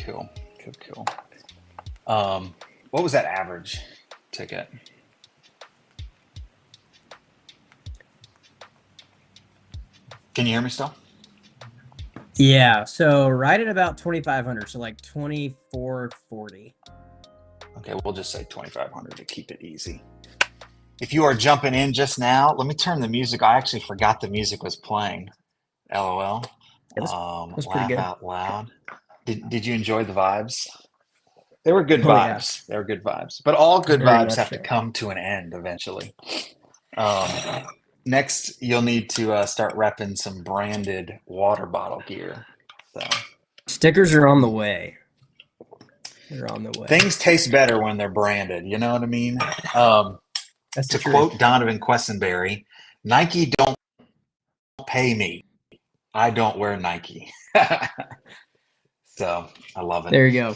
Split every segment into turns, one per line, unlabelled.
Cool. Cool. What was that average ticket? Can you hear me still?
Yeah, so right at about 2,500, so like 2,440.
Okay, we'll just say 2,500 to keep it easy. If you are jumping in just now, let me turn the music. I actually forgot the music was playing. LOL.
Yeah, that's pretty
Laugh
good.
out loud. Did you enjoy the vibes? They were good
Oh yeah,
vibes. They were good vibes. But all good
very
vibes
much
have to
so.
come to an end eventually. Um, Next, you'll need to start repping some branded water bottle gear. So
Stickers are on the way. They're on the way.
things taste better when they're branded. You know what I mean? Um,
That's the
to
truth.
quote Donovan Quessenberry, Nike don't pay me. I don't wear Nike. So I love it.
There you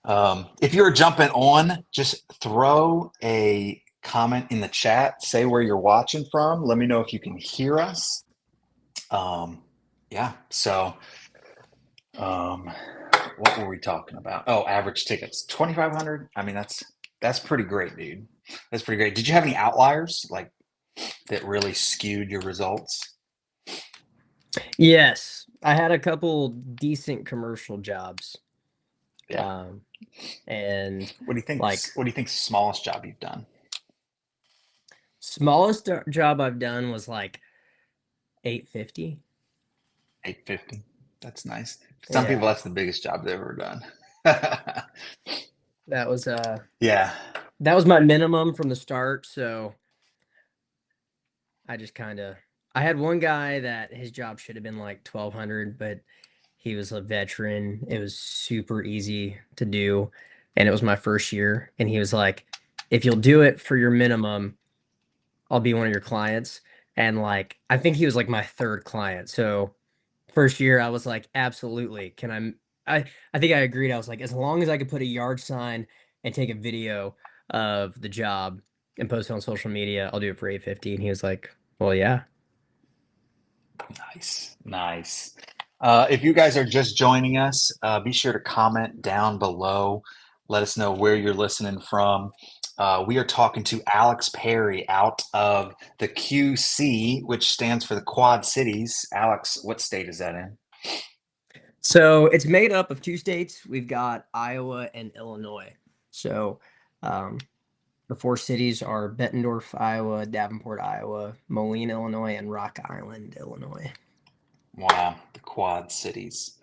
go.
If you're jumping on, just throw a comment in the chat. Say where you're watching from. Let me know if you can hear us. Um, yeah. So, um, what were we talking about? Oh, average tickets, 2,500. I mean, that's pretty great, dude. That's pretty great. Did you have any outliers like that really skewed your results?
Yes, I had a couple decent commercial jobs.
Yeah.
Um, and
What do you think?
like
What do you think's the smallest job you've done?
smallest job I've done was like 850.
850. That's nice. For some people,
Yeah,
that's the biggest job they've ever done.
that was
Yeah.
that was my minimum from the start, so I just kind of I had one guy that his job should have been like 1,200, but he was a veteran. It was super easy to do, and it was my first year. And he was like, "If you'll do it for your minimum, I'll be one of your clients." And like, I think he was like my third client. So first year, I was like, "Absolutely, can I think I agreed. I was like, as long as I could put a yard sign and take a video of the job and post it on social media, I'll do it for 850. And he was like, "Well, yeah."
Nice, nice. If you guys are just joining us, be sure to comment down below. Let us know where you're listening from. We are talking to Alex Perry out of the QC, which stands for the Quad Cities. Alex, what state is that in?
So it's made up of two states. We've got Iowa and Illinois. So um, the four cities are Bettendorf, Iowa, Davenport, Iowa, Moline, Illinois, and Rock Island, Illinois.
Wow, the Quad Cities.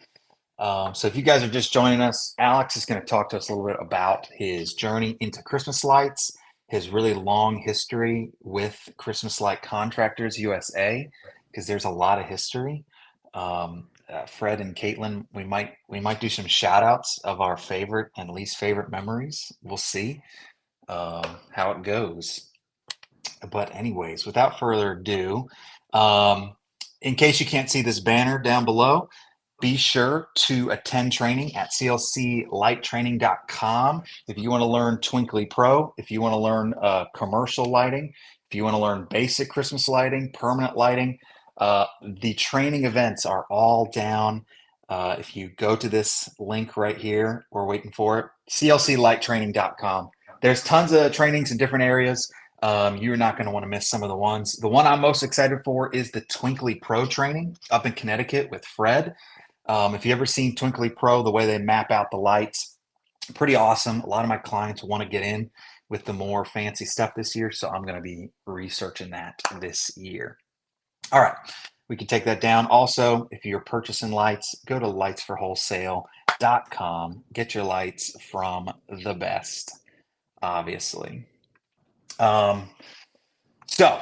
So if you guys are just joining us, Alex is going to talk to us a little bit about his journey into Christmas lights, his really long history with Christmas Light Contractors USA, because there's a lot of history. Fred and Caitlin, we might do some shout outs of our favorite and least favorite memories. We'll see how it goes. But anyways, without further ado, um, in case you can't see this banner down below, be sure to attend training at clclighttraining.com. If you want to learn Twinkly Pro, if you want to learn commercial lighting, if you want to learn basic Christmas lighting, permanent lighting, the training events are all down. If you go to this link right here, we're waiting for it, clclighttraining.com. There's tons of trainings in different areas. You're not going to want to miss some of the ones. The one I'm most excited for is the Twinkly Pro training up in Connecticut with Fred. If you ever seen Twinkly Pro, the way they map out the lights, pretty awesome. A lot of my clients want to get in with the more fancy stuff this year, so I'm going to be researching that this year. All right, we can take that down. Also, if you're purchasing lights, go to lightsforwholesale.com. Get your lights from the best, obviously. Um, so,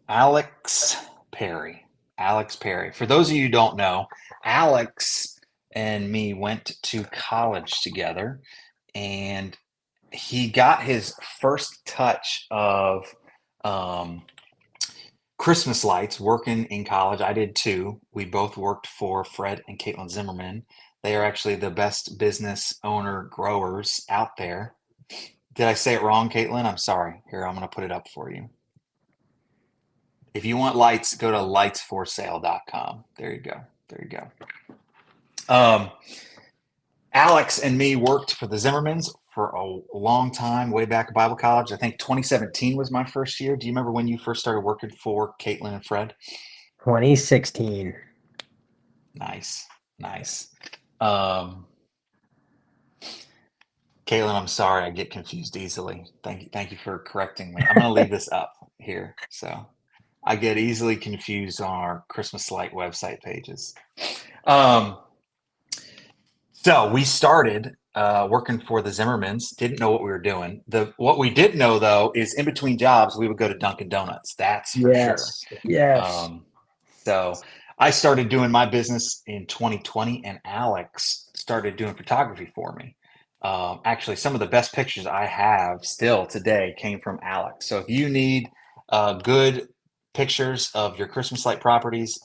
Alex Perry. Alex Perry. For those of you who don't know, Alex and me went to college together, and he got his first touch of um, Christmas lights working in college. I did too. We both worked for Fred and Caitlin Zimmerman. They are actually the best business owner growers out there. Did I say it wrong, Caitlin? I'm sorry. Here, I'm going to put it up for you. If you want lights, go to lightsforsale.com. There you go. There you go. Um, Alex and me worked for the Zimmermans for a long time, way back at Bible college. I think 2017 was my first year. Do you remember when you first started working for Caitlin and Fred?
2016.
Nice, nice. Um, Caitlin, I'm sorry, I get confused easily. Thank you for correcting me. I'm going to leave this up here. So I get easily confused on our Christmas Light website pages. Um, So we started working for the Zimmermans. Didn't know what we were doing. The what we did know though is in between jobs we would go to Dunkin' Donuts. That's for sure.
Yes. Yes.
Um, so I started doing my business in 2020, and Alex started doing photography for me. Actually, some of the best pictures I have still today came from Alex. So if you need good pictures of your Christmas light properties,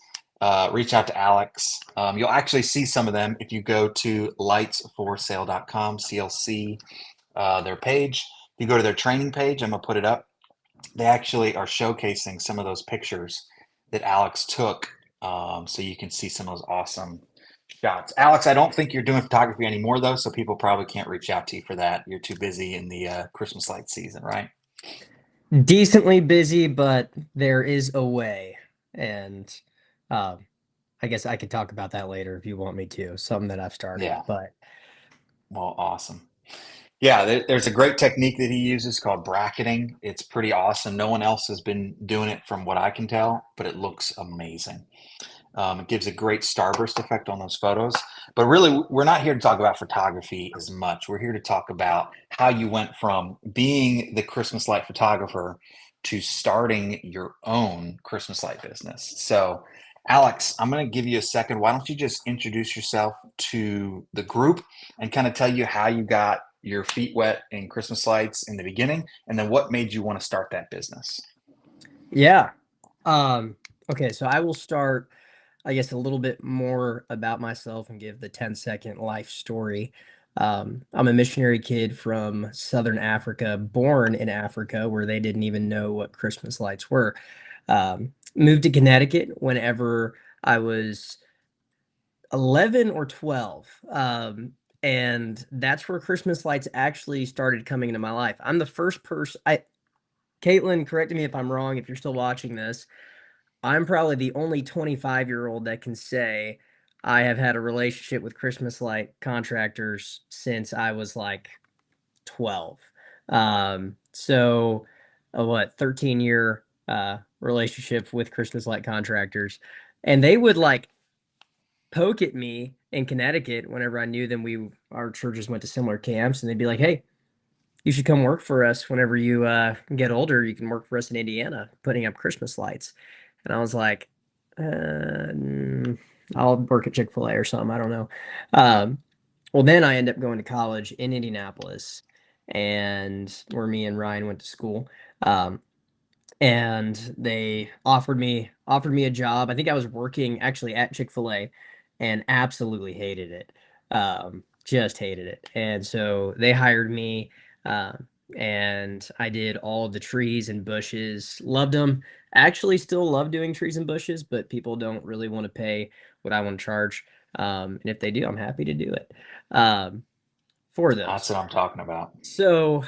reach out to Alex. You'll actually see some of them if you go to lightsforsale.com, CLC, their page. If you go to their training page, I'm going to put it up. They actually are showcasing some of those pictures that Alex took, so you can see some of those awesome shots. Alex, I don't think you're doing photography anymore, though, so people probably can't reach out to you for that. You're too busy in the Christmas light season, right?
Decently busy, but there is a way. And um, I guess I could talk about that later if you want me to, something that I've started.
Yeah.
But
Well, awesome. Yeah, there's a great technique that he uses called bracketing. It's pretty awesome. No one else has been doing it from what I can tell, but it looks amazing. It gives a great starburst effect on those photos. But really, we're not here to talk about photography as much. We're here to talk about how you went from being the Christmas light photographer to starting your own Christmas light business. So, Alex, I'm going to give you a second. Why don't you just introduce yourself to the group and kind of tell you how you got your feet wet in Christmas lights in the beginning, and then what made you want to start that business?
yeah. Um, okay, so I will start, I guess, a little bit more about myself and give the 10-second life story. I'm a missionary kid from Southern Africa, born in Africa, where they didn't even know what Christmas lights were. Moved to Connecticut whenever I was 11 or 12. And that's where Christmas lights actually started coming into my life. I'm the first person, Caitlin, correct me if I'm wrong, if you're still watching this. I'm probably the only 25-year-old that can say I have had a relationship with Christmas light contractors since I was like 12. So a what, 13-year relationship with Christmas light contractors. And they would like poke at me in Connecticut whenever I knew them. Our churches went to similar camps, and they'd be like, "Hey, you should come work for us whenever you get older. You can work for us in Indiana, putting up Christmas lights." And I was like, I'll work at Chick-fil-A or something. I don't know. Um, well, then I ended up going to college in Indianapolis, and where me and Ryan went to school. Um, and they offered me a job. I think I was working actually at Chick-fil-A and absolutely hated it. Just hated it. And so they hired me, and I did all of the trees and bushes. Loved them. Actually still love doing trees and bushes, but people don't really want to pay what I want to charge. And if they do, I'm happy to do it. Um, for
That's
those.
what I'm talking about.
So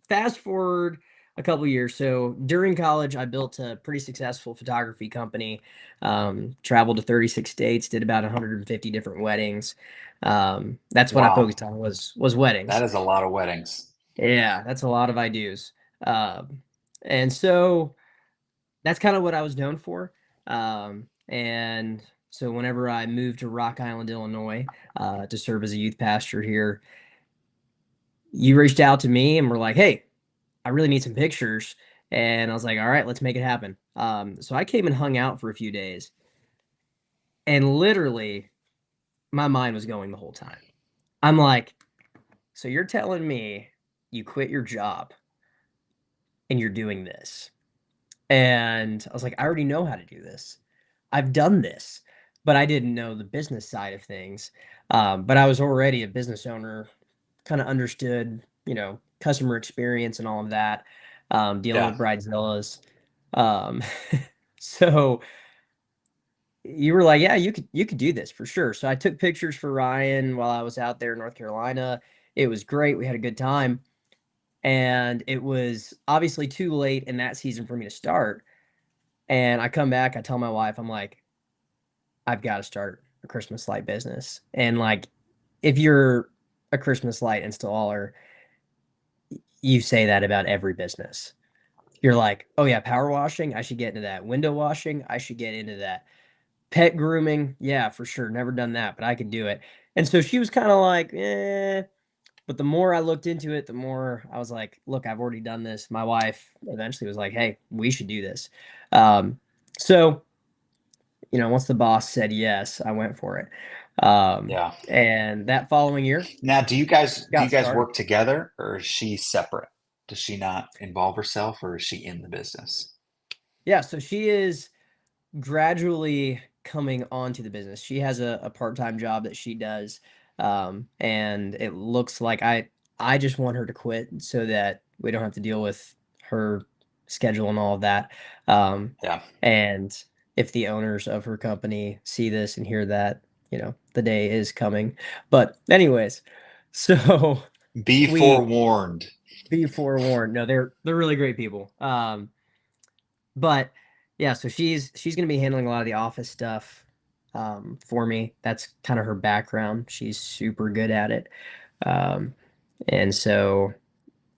fast forward a couple years. So during college, I built a pretty successful photography company. Traveled to 36 states, did about 150 different weddings. That's what I
Wow,
focused on was
that
weddings.
is a lot of weddings.
Yeah, that's a lot of I do's. And so that's kind of what I was known for. And so whenever I moved to Rock Island, Illinois, to serve as a youth pastor here, you reached out to me and were like, "Hey, I really need some pictures." And I was like, all right, let's make it happen. So I came and hung out for a few days, and literally my mind was going the whole time. I'm like, so you're telling me you quit your job and you're doing this? And I was like, I already know how to do this. I've done this, but I didn't know the business side of things. But I was already a business owner, kind of understood, customer experience and all of that, dealing
Yeah.
with bridezillas. Um, so you were like, yeah, you could do this for sure. So I took pictures for Ryan while I was out there in North Carolina. It was great. We had a good time. And it was obviously too late in that season for me to start. And I come back, I tell my wife, I'm like, I've got to start a Christmas light business. And like, if you're a Christmas light installer, you say that about every business. You're like, oh yeah, power washing, I should get into that. Window washing, I should get into that. Pet grooming, yeah, for sure. Never done that, but I could do it. And so she was kind of like, eh. But the more I looked into it, the more I was like, look, I've already done this. My wife eventually was like, hey, we should do this. Um, so, once the boss said yes, I went for it.
Yeah.
And that following year,
Now, do you
got
guys
started.
work together or is she separate? Does she not involve herself or is she in the business?
Yeah, so she is gradually coming onto the business. She has a part-time job that she does. And it looks like I just want her to quit so that we don't have to deal with her schedule and all of that. Um,
Yeah.
and if the owners of her company see this and hear that, the day is coming. But anyways, so
Be
we
forewarned.
be forewarned. No, they're really great people. But yeah, so she's gonna be handling a lot of the office stuff for me. That's kind of her background. She's super good at it. Um, and so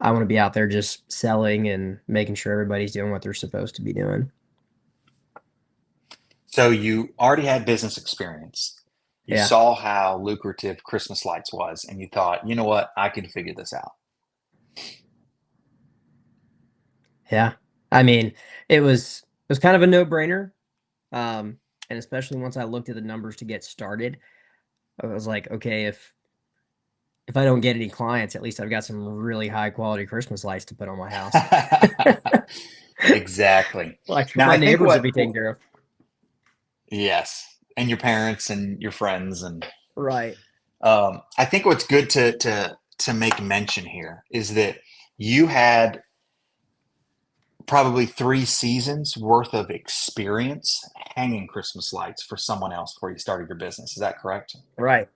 I want to be out there just selling and making sure everybody's doing what they're supposed to be doing.
So you already had business experience. You
Yeah.
saw how lucrative Christmas lights was, and you thought, you know what, I can figure this out.
Yeah. I mean, it was kind of a no-brainer. And especially once I looked at the numbers to get started, I was like, okay, if I don't get any clients, at least I've got some really high quality Christmas lights to put on my house.
Exactly.
Like
Now,
my
I think
neighbors will be taken care of.
yes, and your parents and your friends, and
Right.
I think what's good to make mention here is that you had probably 3 seasons worth of experience hanging Christmas lights for someone else before you started your business. Is that correct?
Right.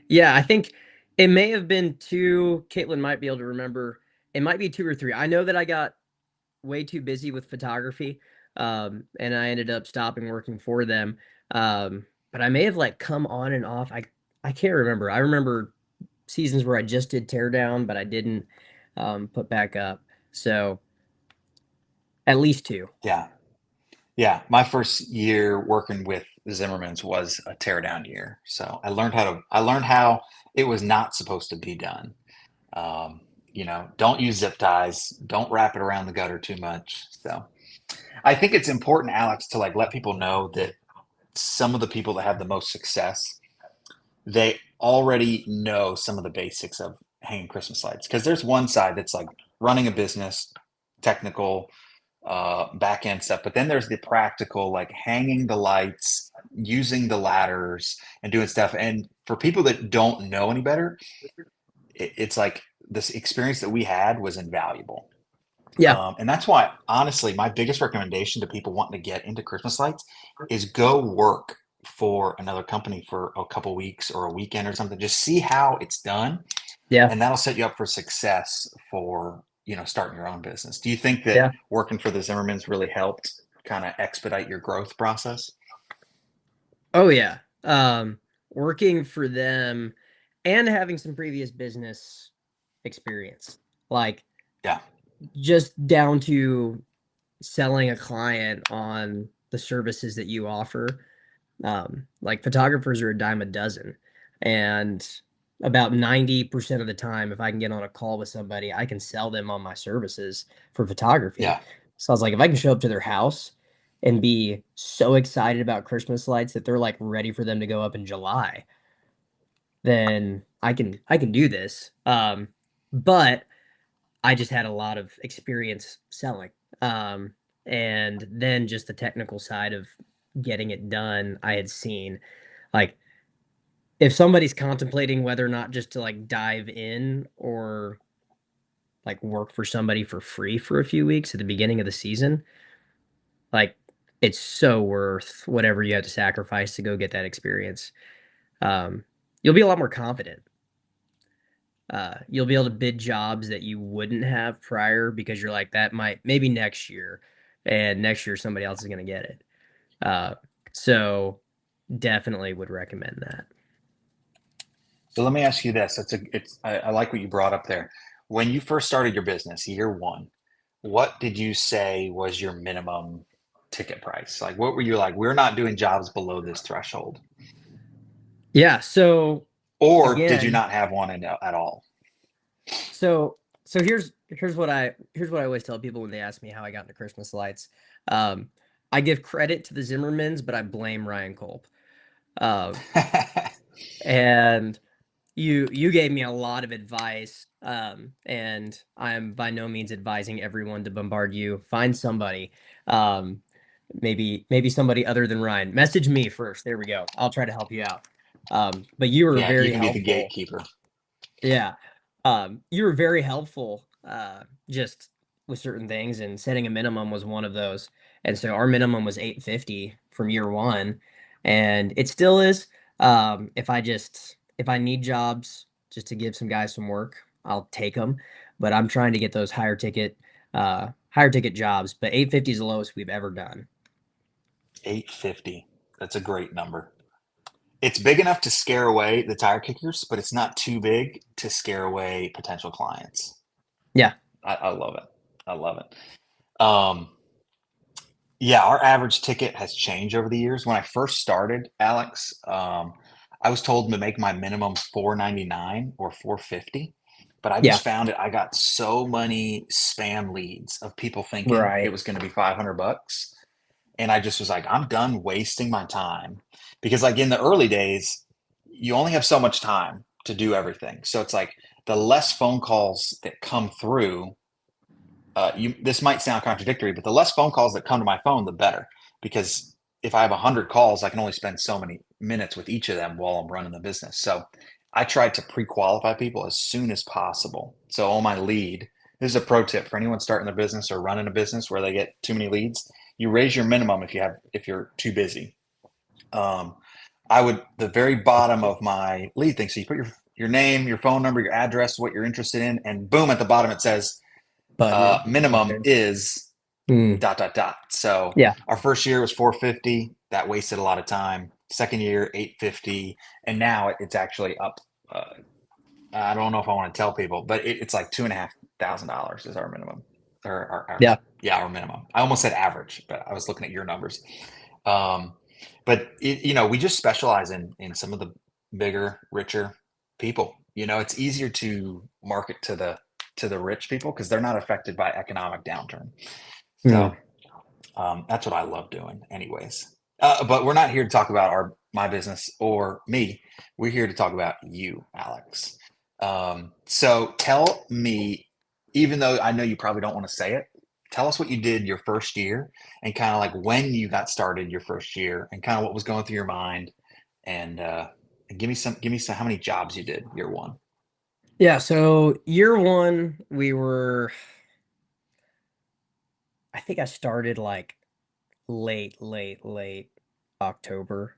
Yeah, I think it may have been two. Caitlin might be able to remember. It might be two or three. I know that I got way too busy with photography, and I ended up stopping working for them. But I may have like come on and off. I can't remember. I remember seasons where I just did tear down, but I didn't put back up. So at least two.
Yeah. Yeah. My first year working with the Zimmermans was a teardown year. So I learned how it was not supposed to be done. Um, don't use zip ties, don't wrap it around the gutter too much. So I think it's important, Alex, to like let people know that some of the people that have the most success, they already know some of the basics of hanging Christmas lights. Because there's one side that's like running a business, technical, back end stuff, but then there's the practical, like hanging the lights, using the ladders, and doing stuff. And for people that don't know any better, it's like this experience that we had was invaluable.
Yeah.
And that's why, honestly, my biggest recommendation to people wanting to get into Christmas lights is go work for another company for a couple weeks or a weekend or something. Just see how it's done,
Yeah.
and that'll set you up for success for starting your own business. Do you think that
Yeah.
working for the Zimmermans really helped kind of expedite your growth process?
Oh yeah. Working for them and having some previous business experience. Like
Yeah,
just down to selling a client on the services that you offer. Like photographers are a dime a dozen. And about 90% of the time, if I can get on a call with somebody, I can sell them on my services for photography.
yeah,
So I was like, if I can show up to their house and be so excited about Christmas lights that they're like ready for them to go up in July, then I can do this. But I just had a lot of experience selling. Um, and then just the technical side of getting it done, I had seen. Like, if somebody's contemplating whether or not just to like dive in or like work for somebody for free for a few weeks at the beginning of the season, like it's so worth whatever you have to sacrifice to go get that experience. Um, you'll be a lot more confident. You'll be able to bid jobs that you wouldn't have prior because you're like, that might maybe next year, and next year somebody else is going to get it. Uh, so definitely would recommend that.
So let me ask you this. I like what you brought up there. When you first started your business, year one, what did you say was your minimum ticket price? Like, what were you like? We're not doing jobs below this threshold.
Yeah. So
Or did you
again,
not have one at all?
so here's what I always tell people when they ask me how I got into Christmas lights. Um, I give credit to the Zimmermans, but I blame Ryan Culp. Uh, and you gave me a lot of advice, and I'm by no means advising everyone to bombard you. Find somebody, um, maybe somebody other than Ryan. Message me first. There we go. I'll try to help you out. But you were
Yeah, you
very
can be the
helpful.
gatekeeper.
Yeah. You were very helpful, just with certain things, and setting a minimum was one of those. And so our minimum was 850 from year one, and it still is. If I need jobs just to give some guys some work, I'll take them. But I'm trying to get those higher ticket jobs. But 850 is the lowest we've ever done.
850. That's a great number. It's big enough to scare away the tire kickers, but it's not too big to scare away potential clients.
Yeah,
I love it. I love it. Um, yeah, our average ticket has changed over the years. When I first started, Alex, I was told to make my minimum 499 or 450, but I
yeah,
just found it. I got so many spam leads of people thinking it
right.
was going to be 500 bucks. And I just was like, I'm done wasting my time because, like, in the early days, you only have so much time to do everything. So it's like the less phone calls that come through, this might sound contradictory, but the less phone calls that come to my phone, the better. Because if I have 100 calls, I can only spend so many minutes with each of them while I'm running the business. So I tried to pre-qualify people as soon as possible. So on my lead, this is a pro tip for anyone starting their business or running a business where they get too many leads. You raise your minimum if you're too busy. Um, I would the very bottom of my lead thing. So you put your name, your phone number, your address, what you're interested in, and boom, at the bottom it says
Budget.
minimum
Okay.
is
Mm,
dot dot dot. So
yeah.
our first year was 450. That wasted a lot of time. Second year 850, and now it's actually up. Uh, I don't know if I want to tell people, but it's like $2,500 is our minimum, or
Yeah.
yeah, our minimum. I almost said average, but I was looking at your numbers. Um, but we just specialize in some of the bigger, richer people. It's easier to market to the rich people because they're not affected by economic downturn. So
Mm.
that's what I love doing, anyways. But we're not here to talk about my business or me. We're here to talk about you, Alex. So tell me, even though I know you probably don't want to say it, tell us what you did your first year and kind of like when you got started your first year and kind of what was going through your mind and give me some how many jobs you did year one.
Yeah, so year one, I think I started like late October,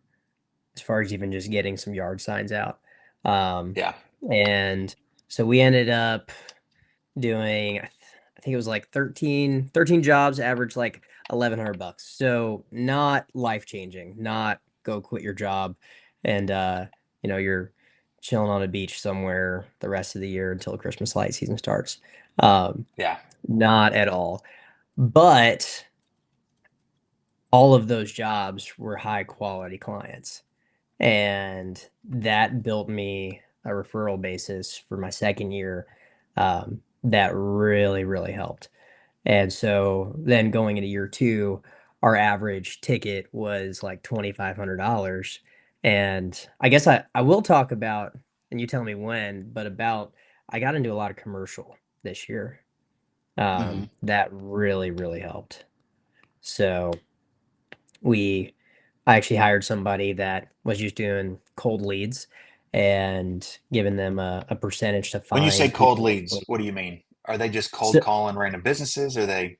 as far as even just getting some yard signs out. Um,
Yeah,
and so we ended up doing, I think it was like 13 jobs, average like 1,100 bucks. So not life changing, not go quit your job and, you're chilling on a beach somewhere the rest of the year until Christmas light season starts. Um,
yeah.
Not at all. But all of those jobs were high quality clients. And that built me a referral basis for my second year, that really, really helped. And so then going into year two, our average ticket was like $2,500. And I guess I will talk about, and you tell me when, but about I got into a lot of commercial this year.
Hmm.
That really, really helped. So we I actually hired somebody that was just doing cold leads and giving them a percentage to
When you say
find
cold
people.
leads, what do you mean? Are they just cold
So
calling random businesses? Are they,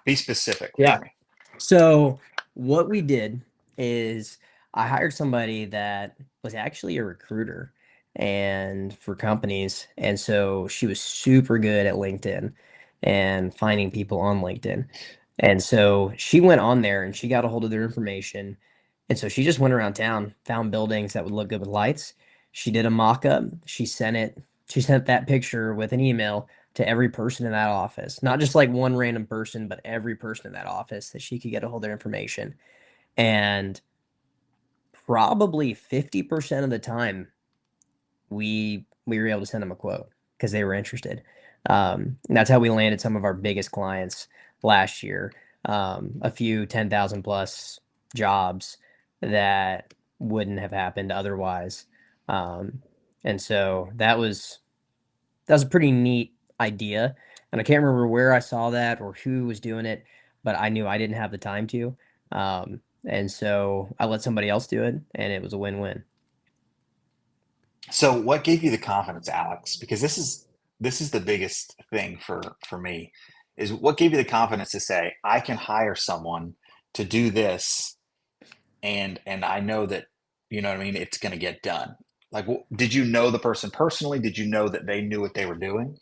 be specific for
yeah.
me.
So what we did is I hired somebody that was actually a recruiter and for companies. And so she was super good at LinkedIn and finding people on LinkedIn. And so she went on there and she got a hold of their information. And so she just went around town, found buildings that would look good with lights. She did a mock-up. She sent that picture with an email to every person in that office, not just like one random person, but every person in that office that she could get a hold of their information. And probably 50% of the time, we were able to send them a quote because they were interested. That's how we landed some of our biggest clients last year. A few 10,000 plus jobs that wouldn't have happened otherwise. Um, and so that was a pretty neat idea. And I can't remember where I saw that or who was doing it, but I knew I didn't have the time to. And so I let somebody else do it, and it was a win-win.
So what gave you the confidence, Alex? Because this is the biggest thing for me is what gave you the confidence to say, I can hire someone to do this and I know that, you know what I mean, it's going to get done. Like, did you know the person personally? Did you know that they knew what they were doing?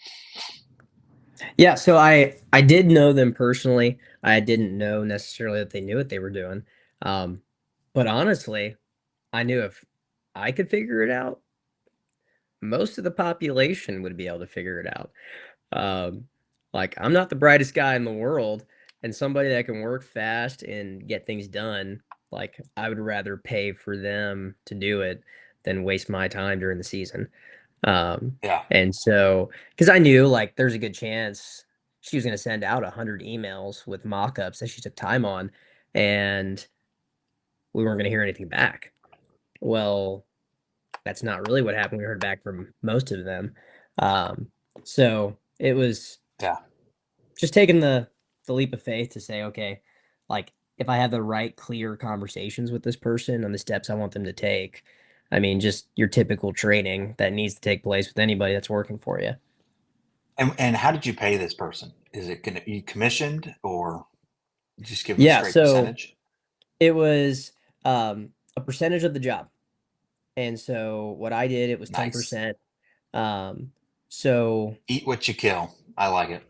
Yeah, so I did know them personally. I didn't know necessarily that they knew what they were doing. Um, but honestly, I knew if I could figure it out, most of the population would be able to figure it out. Um, like I'm not the brightest guy in the world, and somebody that can work fast and get things done, like I would rather pay for them to do it than waste my time during the season. Um,
Yeah.
and so, because I knew like there's a good chance she was going to send out 100 emails with mock-ups that she took time on, and we weren't going to hear anything back. Well, that's not really what happened. We heard back from most of them. Um, so it was
Yeah.
just taking the leap of faith to say, okay, like if I have the right clear conversations with this person on the steps I want them to take, I mean, just your typical training that needs to take place with anybody that's working for you.
And how did you pay this person? Is it going to be commissioned or just give them a
Yeah,
straight
so
percentage?
it was a percentage of the job. And so what I did, it was
Nice.
10%. Um, so
Eat what you kill. I like it.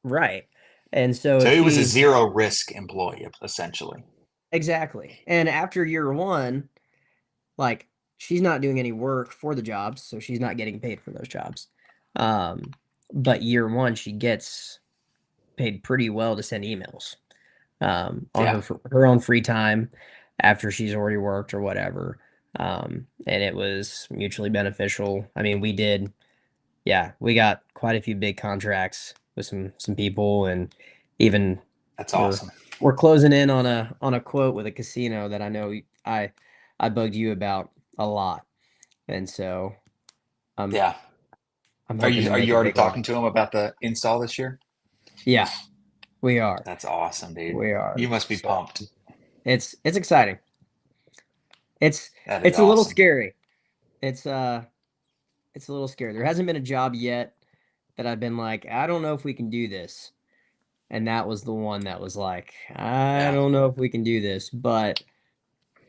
right. And so
So
if
it was a
she
zero risk employee, essentially.
exactly. And after year one, like she's not doing any work for the jobs, so she's not getting paid for those jobs. Um, but year one, she gets paid pretty well to send emails on
Yeah,
her own free time after she's already worked or whatever. And it was mutually beneficial. I mean, yeah, we got quite a few big contracts with some people, and even
that's
we're
awesome.
we're closing in on a quote with a casino that I know I bugged you about a lot, and so I'm
Yeah.
I'm hoping to
Are
make
you
a
already
big one.
talking to him about the install this year?
Yeah, we are.
That's awesome, dude.
We
You
are.
must be
So
pumped.
it's exciting. It's
That is
it's a little
awesome.
scary. It's it's a little scary. There hasn't been a job yet that I've been like, I don't know if we can do this. And that was the one that was like, I
Yeah.
don't know if we can do this, but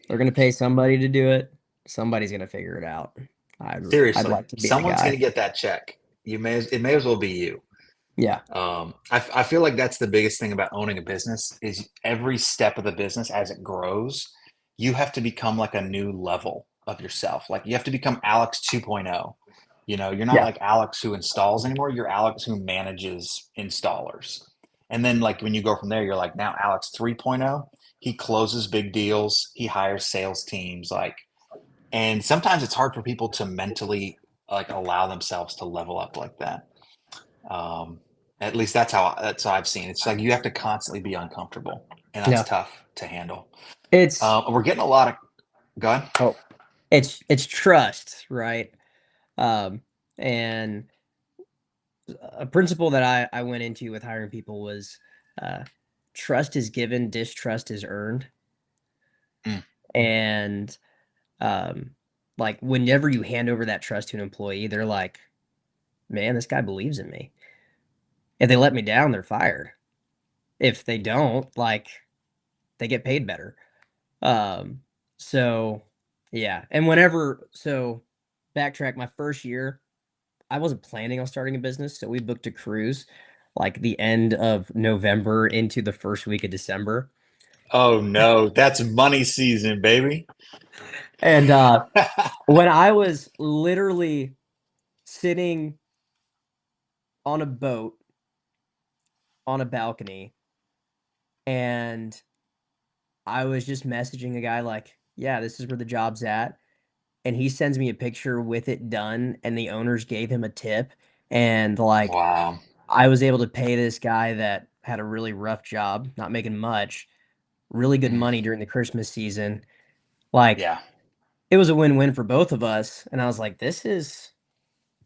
they're gonna pay somebody to do it. Somebody's gonna figure it out. I'd
Seriously,
like to be the
someone's going
guy.
to get that check. It may as well be you.
Yeah.
I feel like that's the biggest thing about owning a business is every step of the business as it grows, you have to become like a new level of yourself. Like you have to become Alex 2.0. You know, you're not
Yeah.
like Alex who installs anymore. You're Alex who manages installers. And then like when you go from there, you're like now Alex 3.0. He closes big deals. He hires sales teams. Like, and sometimes it's hard for people to mentally like allow themselves to level up like that. Um, at least that's how I've seen. It's like you have to constantly be uncomfortable, and that's
Yeah.
tough to handle.
It's
We're getting a lot of. Go ahead.
oh, it's trust, right? Um, and a principle that I went into with hiring people was uh, trust is given, distrust is earned.
Mm,
And like whenever you hand over that trust to an employee, they're like, man, this guy believes in me. If they let me down, they're fired. If they don't, like they get paid better. Um, so yeah, and backtrack, my first year, I wasn't planning on starting a business, so we booked a cruise like the end of November into the first week of December.
Oh no, that's money season, baby.
And when I was literally sitting on a boat on a balcony and I was just messaging a guy like, "Yeah, this is where the job's at." And he sends me a picture with it done and the owners gave him a tip and like
Wow.
I was able to pay this guy that had a really rough job, not making much, really good
Mm,
money during the Christmas season. Like
yeah.
it was a win-win for both of us. And I was like, this is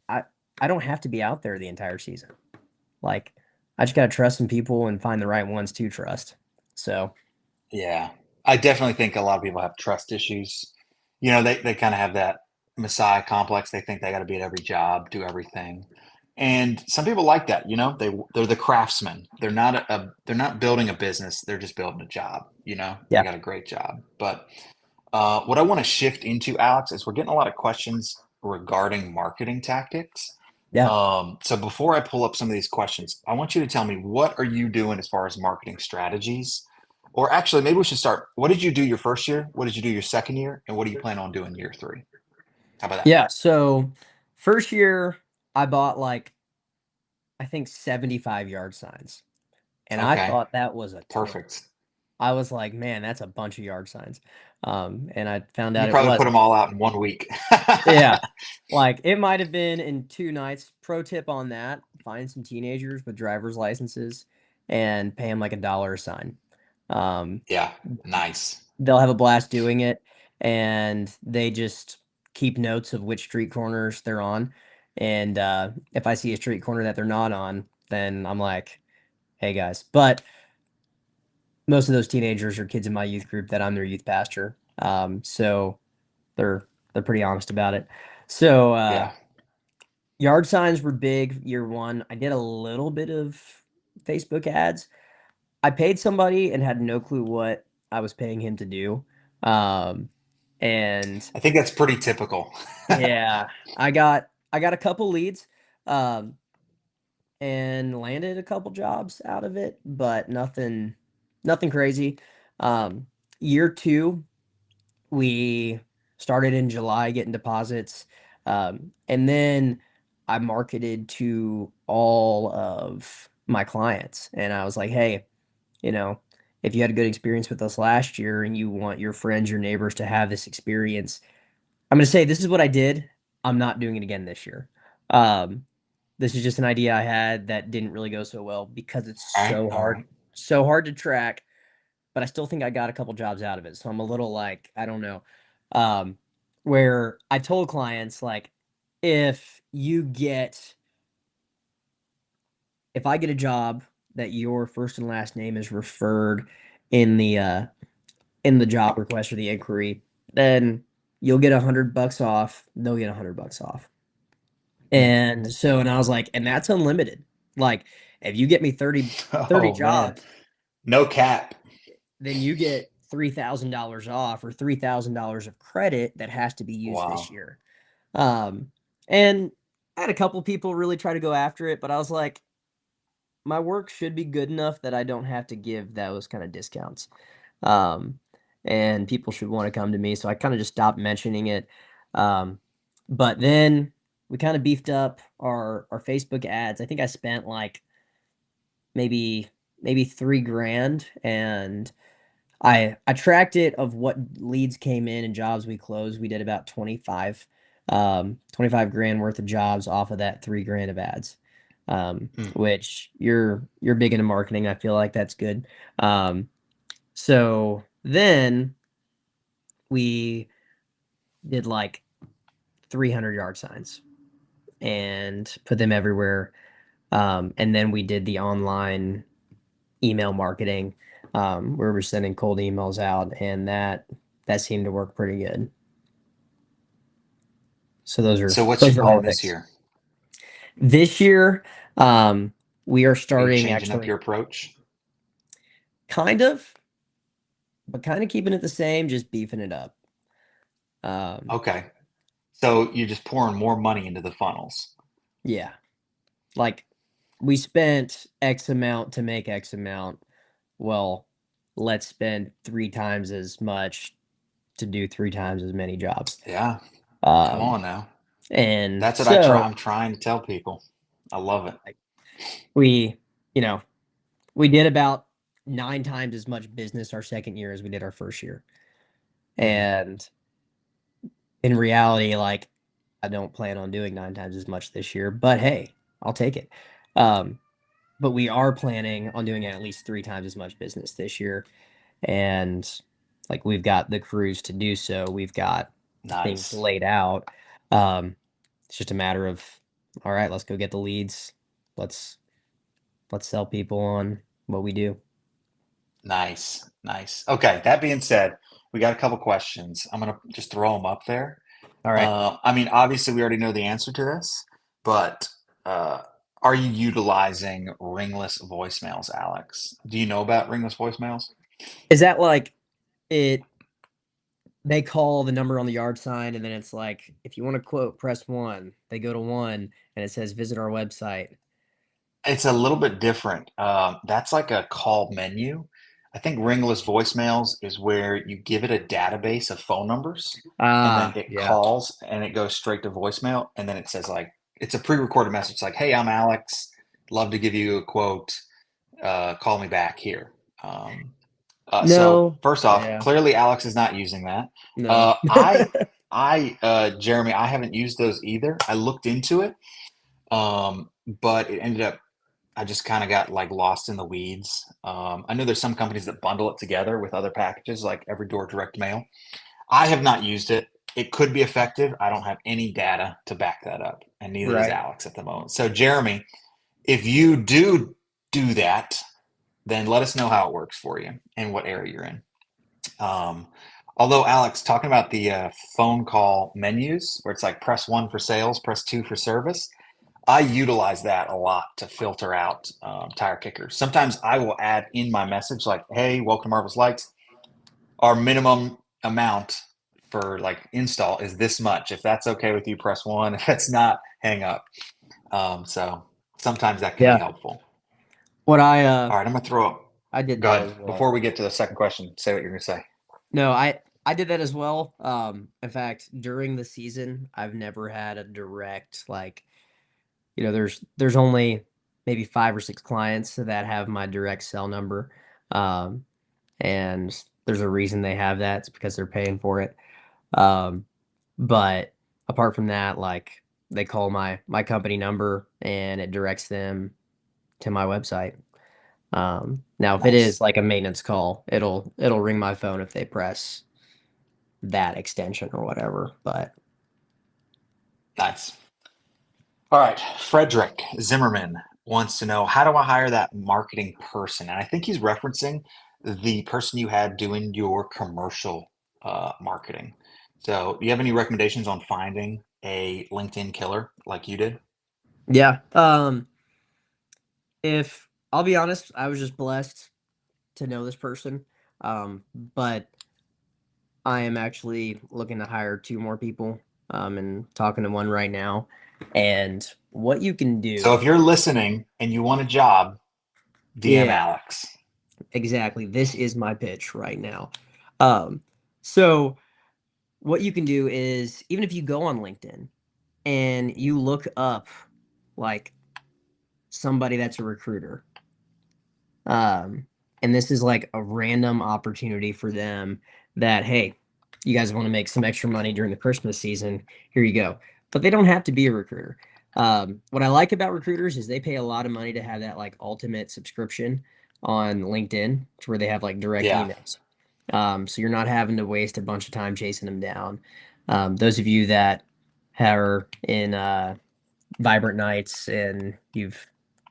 I I don't have to be out there the entire season. Like I just gotta trust some people and find the right ones to trust. So
Yeah. I definitely think a lot of people have trust issues. You know, they kind of have that messiah complex. They think they got to be at every job, do everything. And some people like that, you know, they're the craftsmen. They're not building a business, they're just building a job, you know. They
yeah,
got a great job. But what I want to shift into, Alex, is we're getting a lot of questions regarding marketing tactics.
yeah.
So before I pull up some of these questions, I want you to tell me what are you doing as far as marketing strategies? Or actually, maybe we should start. What did you do your first year? What did you do your second year? And what do you plan on doing year three? How about that?
Yeah. So first year I bought like I think 75 yard signs. And I
Okay,
thought that was a ton.
perfect.
I was like, man, that's a bunch of yard signs. And I found
You
out it
probably put them
wasn't.
all out in 1 week.
Yeah. Like it might have been in 2 nights. Pro tip on that, find some teenagers with driver's licenses and pay them like $1 a sign. Um,
Yeah, nice.
they'll have a blast doing it and they just keep notes of which street corners they're on. And if I see a street corner that they're not on, then I'm like, hey guys. But most of those teenagers are kids in my youth group that I'm their youth pastor. So they're they're pretty honest about it. So
Yeah.
yard signs were big year one. I did a little bit of Facebook ads. I paid somebody and had no clue what I was paying him to do. Um, and
I think that's pretty typical.
yeah, I got a couple leads. Um, and landed a couple jobs out of it, but nothing crazy. Um, year two, we started in July getting deposits. And then I marketed to all of my clients and I was like, hey, you know, if you had a good experience with us last year and you want your friends, your neighbors to have this experience, I'm going to say this is what I did. I'm not doing it again this year. Um, this is just an idea I had that didn't really go so well because it's
All right, all right.
so hard to track, but I still think I got a couple jobs out of it. So I'm a little like, I don't know. Um, where I told clients like if you get if I get a job that your first and last name is referred in the job request or the inquiry, then you'll get $100 off. They'll get $100 off.
Hmm.
And I was like, and that's unlimited. Like, if you get me thirty
Oh man,
jobs,
no cap.
then you get $3,000 off or $3,000 of credit that has to be used
Wow.
this year. Um, and I had a couple people really try to go after it, but I was like, my work should be good enough that I don't have to give those kind of discounts. Um, and people should want to come to me. So I kind of just stopped mentioning it. Um, but then we kind of beefed up our Facebook ads. I think I spent like maybe maybe 3 grand and I tracked it of what leads came in and jobs we closed. We did about 25 grand worth of jobs off of that 3 grand of ads.
Hmm.
Which you're big into marketing. I feel like that's good. So then we did like 300 yard signs and put them everywhere. And then we did the online email marketing, where we're sending cold emails out, and that seemed to work pretty good. So those are
So what's your
those are all the
plan this
things.
year?
This year, um, we are
Are you
starting
changing up
actually
your approach?
kind of. but kind of keeping it the same, just beefing it up. Um,
Okay. So you're just pouring more money into the funnels.
yeah, like we spent X amount to make X amount. Well, let's spend three times as much to do three times as many jobs.
Yeah. Come
Um,
on now.
and
That's what
so
I'm trying to tell people. I love it.
like we, you know, we did about nine times as much business our second year as we did our first year.
Mhm.
And in reality, like I don't plan on doing nine times as much this year, but hey, I'll take it. Um, but we are planning on doing at least three times as much business this year. And like we've got the crews to do so. We've got things
Nice.
laid out. Um, it's just a matter of, all right, let's go get the leads. Let's let's sell people on what we do.
Nice. Nice. Okay. That being said, we got a couple questions. I'm gonna just throw them up there.
All right.
I mean, obviously, we already know the answer to this, but uh, are you utilizing ringless voicemails, Alex? Do you know about ringless voicemails?
Is that like it they call the number on the yard sign and then it's like, if you want to quote, press one. They go to one and it says visit our website.
It's a little bit different. That's like a call menu. I think ringless voicemails is where you give it a database of phone numbers, and then
Ah,
it
yeah.
calls and it goes straight to voicemail, and then it says like it's a pre-recorded message like, "Hey, I'm Alex. Love to give you a quote. Call me back here." So
No.
first off,
Yeah.
clearly Alex is not using that.
No.
Uh, Jeremy, I haven't used those either. I looked into it, but it ended up I just kind of got like lost in the weeds. I know there's some companies that bundle it together with other packages, like Everydoor Direct Mail. I have not used it. It could be effective. I don't have any data to back that up, and neither does
Right.
Alex at the moment. So, Jeremy, if you do that, then let us know how it works for you and what area you're in. Um, although, Alex, talking about the phone call menus, where it's like press one for sales, press two for service, I utilize that a lot to filter out tire kickers. Sometimes I will add in my message like, "Hey, welcome to Marvel's Lights. Our minimum amount for like install is this much. If that's okay with you, press one. If it's not, hang up." So sometimes that can be
Yeah.
helpful.
What
All right, I'm gonna throw up.
I did
Go
that
ahead.
as well.
Before we get to the second question, say what you're gonna say.
No, I did that as well. In fact, during the season, I've never had a direct like, there's only maybe five or six clients that have my direct cell number. Um, and there's a reason they have that. It's because they're paying for it. Um, but apart from that, like they call my company number and it directs them to my website. Now if it is
Nice,
like a maintenance call, it'll ring my phone if they press that extension or whatever. But
nice. All right, Frederick Zimmerman wants to know, how do I hire that marketing person? And I think he's referencing the person you had doing your commercial marketing. So, do you have any recommendations on finding a LinkedIn killer like you did?
yeah, if I'll be honest, I was just blessed to know this person. But I am actually looking to hire two more people. And talking to one right now. And what you can
So,
do,
if you're listening and you want a job, DM
yeah,
Alex.
exactly. This is my pitch right now. Um, so what you can do is even if you go on LinkedIn and you look up like somebody that's a recruiter, um, and this is like a random opportunity for them that, hey, you guys want to make some extra money during the Christmas season, here you go. But they don't have to be a recruiter. What I like about recruiters is they pay a lot of money to have that like ultimate subscription on LinkedIn to where they have like direct
Yeah,
emails. So you're not having to waste a bunch of time chasing them down. Those of you that are in Vibrant Nights and you've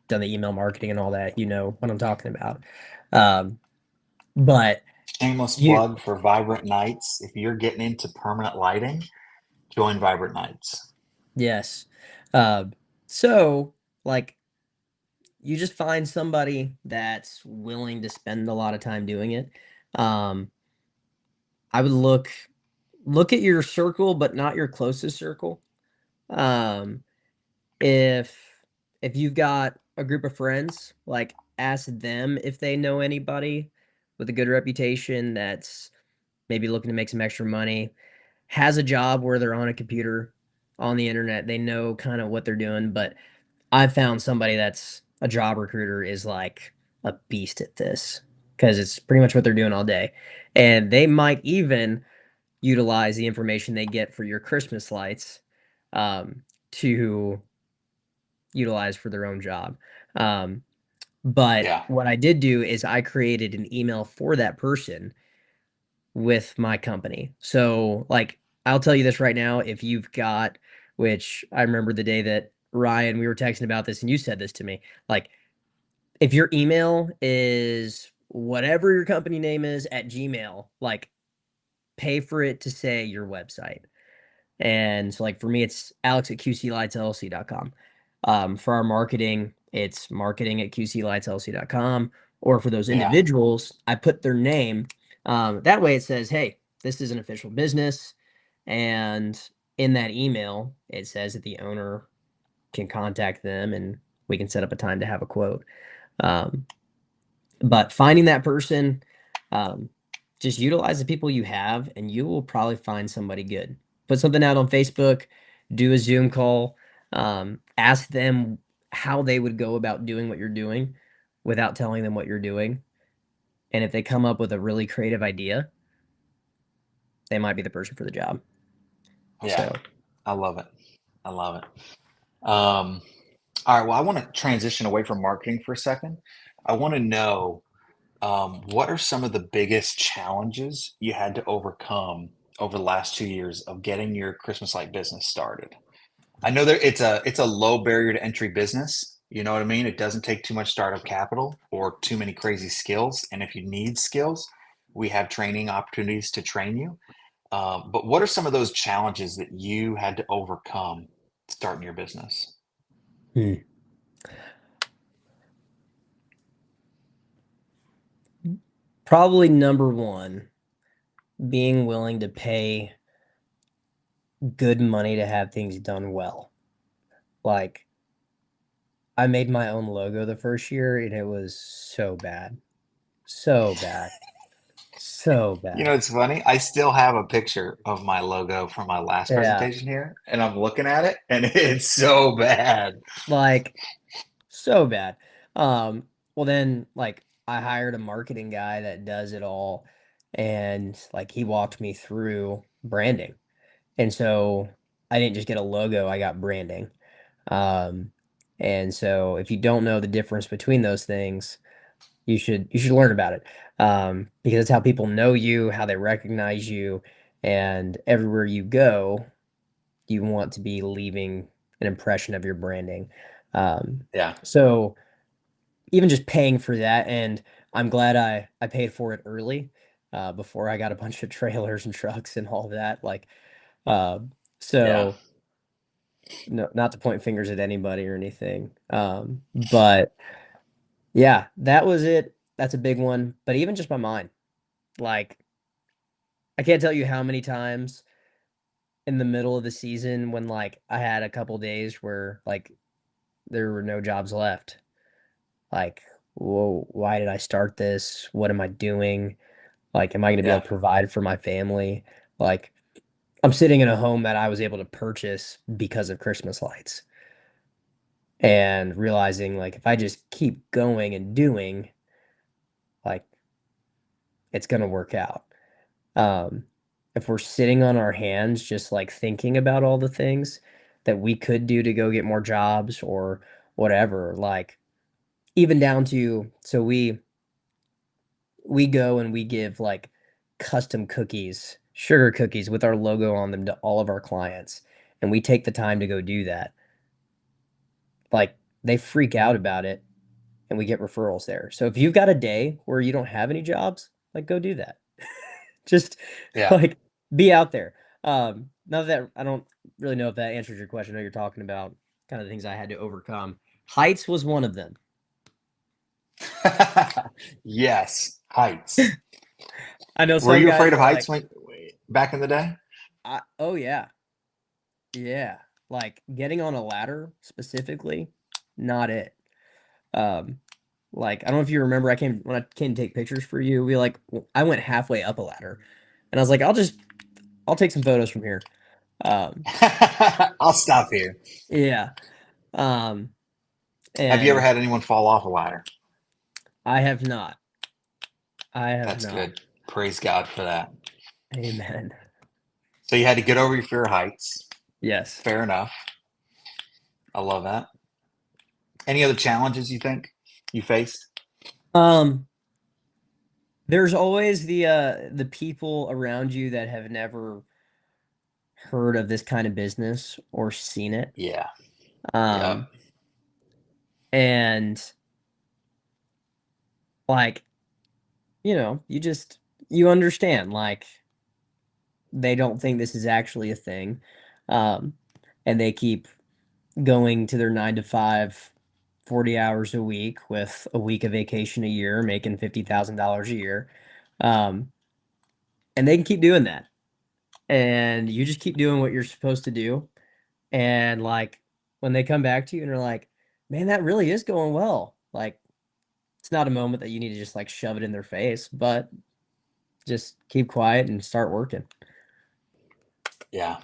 done the email marketing and all that, you know what I'm talking about. Um, but
shameless
you,
plug for Vibrant Nights. If you're getting into permanent lighting, join Vibrant Nights.
yes. Uh, so like you just find somebody that's willing to spend a lot of time doing it. Um, I would look at your circle, but not your closest circle. Um, if if you've got a group of friends, like ask them if they know anybody with a good reputation that's maybe looking to make some extra money, has a job where they're on a computer on the internet, they know kind of what they're doing, but I've found somebody that's a job recruiter is like a beast at this because it's pretty much what they're doing all day. And they might even utilize the information they get for your Christmas lights to utilize for their own job. Um, but
Yeah,
what I did do is I created an email for that person with my company. So, like, I'll tell you this right now, if you've got, which I remember the day that Ryan, we were texting about this and you said this to me, like, if your email is whatever your company name is at Gmail, like, pay for it to say your website. And so, like, for me, it's alex at qclightsllc.com. For our marketing, it's marketing at qclightsllc.com. Or for those
yeah,
individuals, I put their name. That way it says, hey, this is an official business. And in that email, it says that the owner can contact them and we can set up a time to have a quote. Um, but finding that person, um, just utilize the people you have, and you will probably find somebody good. Put something out on Facebook, do a Zoom call, ask them how they would go about doing what you're doing without telling them what you're doing. And if they come up with a really creative idea, they might be the person for the job.
yeah.
So,
I love it. I love it. Um, all right. Well, I want to transition away from marketing for a second. I want to know what are some of the biggest challenges you had to overcome over the last 2 years of getting your Christmas light business started? I know that it's a low barrier to entry business. You know what I mean? It doesn't take too much startup capital or too many crazy skills. And if you need skills, we have training opportunities to train you. But what are some of those challenges that you had to overcome starting your business?
hmm, probably number one, being willing to pay good money to have things done well. Like, I made my own logo the first year and it was so bad. So bad. So
You know,
bad.
it's funny. I still have a picture of my logo from my last
Yeah.
presentation here, and I'm looking at it, and it's so bad.
Like, so bad. Um, well then like I hired a marketing guy that does it all and like he walked me through branding. And so I didn't just get a logo, I got branding. Um, and so if you don't know the difference between those things, you should learn about it. Because it's how people know you, how they recognize you, and everywhere you go, you want to be leaving an impression of your branding. Um,
Yeah,
so even just paying for that, and I'm glad I paid for it early, before I got a bunch of trailers and trucks and all that. Like, uh,
yeah,
so no, not to point fingers at anybody or anything. But yeah, that was it. That's a big one. But even just my mind, like I can't tell you how many times in the middle of the season when like I had a couple days where like there were no jobs left. Like, whoa, why did I start this? What am I doing? Like, am I going to be able
yeah,
to provide for my family? Like, I'm sitting in a home that I was able to purchase because of Christmas lights and realizing like if I just keep going and doing, like it's going to work out. Um, if we're sitting on our hands, just like thinking about all the things that we could do to go get more jobs or whatever, like even down to, so we go and we give like custom cookies, sugar cookies with our logo on them to all of our clients. And we take the time to go do that. Like they freak out about it and we get referrals there. So if you've got a day where you don't have any jobs, like go do that. Just
yeah.
like be out there. Now that I don't really know if that answers your question. I know you're talking about kind of the things I had to overcome. Heights was one of them.
Yes, heights.
I know
Were
some
you
guys
afraid of
are
heights
like,
when? back in the day?
Oh yeah. Yeah. Like getting on a ladder specifically, not it. Um like I don't know if you remember when I came to take pictures for you, I went halfway up a ladder and I was like, I'll take some photos from here. Um
I'll stop here.
yeah. Um
Have you ever
and
had anyone fall off a ladder?
I have not. I have
That's
not.
good. Praise God for that.
Amen.
So you had to get over your fear of heights.
Yes.
Fair enough. I love that. Any other challenges you think you faced?
Um there's always the people around you that have never heard of this kind of business or seen it.
Yeah. Yep.
Um and like, you understand like they don't think this is actually a thing. Um and they keep going to their 9 to 5, 40 hours a week with a week of vacation a year, making $50,000 a year. Um and they can keep doing that. And you just keep doing what you're supposed to do. And like when they come back to you and they're like, "Man, that really is going well." Like it's not a moment that you need to just like shove it in their face, but just keep quiet and start working.
Yeah.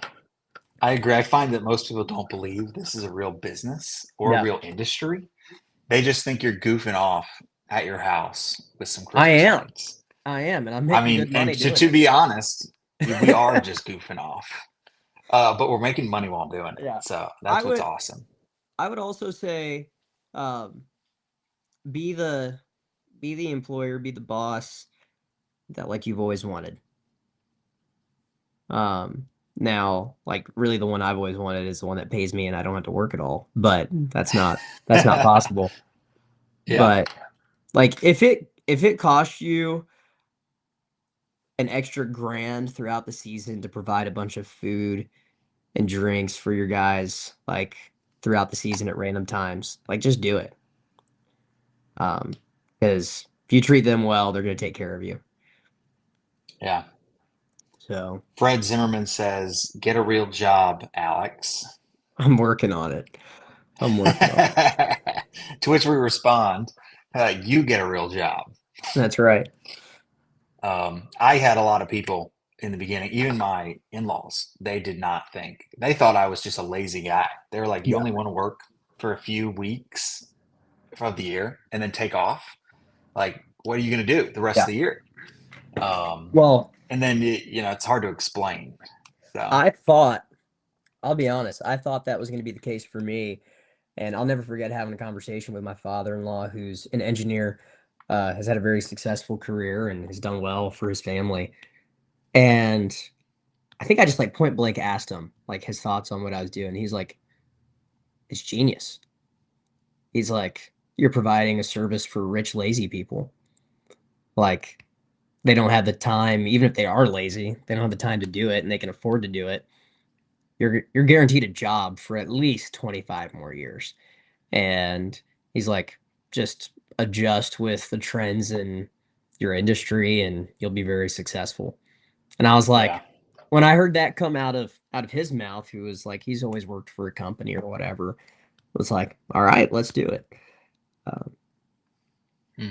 I agree. I find that most people don't believe this is a real business or a
Yeah,
real industry. They just think you're goofing off at your house with some
I
Christmas
am.
lights.
I am, and I'm
I
making
mean,
good
and
money
to,
doing
to
it.
be honest, we are just goofing off. But we're making money while doing it.
Yeah.
So
I
that's what's
would
awesome.
I would also say um be the be the employer, be the boss that like you've always wanted. Um Now like really the one I've always wanted is the one that pays me and I don't have to work at all. But that's not possible.
Yeah.
But like if it costs you an extra grand throughout the season to provide a bunch of food and drinks for your guys like throughout the season at random times, like just do it. Um, because if you treat them well, they're gonna take care of you.
Yeah.
So
Fred Zimmerman says, get a real job, Alex.
I'm working on it. I'm working on it.
To which we respond, you get a real job.
That's right.
I had a lot of people in the beginning, even my in-laws, they did not think, they thought I was just a lazy guy. They were like, you
Yeah.
only want to work for a few weeks of the year and then take off. Like, what are you going to do the rest of
Yeah.
the year? Um,
Well,
and then, it's hard to explain. So,
I thought, I'll be honest, I thought that was gonna be the case for me. And I'll never forget having a conversation with my father-in-law, who's an engineer, has had a very successful career and has done well for his family. And I think I just like point blank asked him like his thoughts on what I was doing. He's like, it's genius. He's like, you're providing a service for rich, lazy people. Like they don't have the time, even if they are lazy, they don't have the time to do it and they can afford to do it. You're guaranteed a job for at least 25 more years. And he's like, just adjust with the trends in your industry and you'll be very successful. And I was
yeah.
like, when I heard that come out of his mouth, who was like, he's always worked for a company or whatever, was like, all right, let's do it. Um,
Hmm.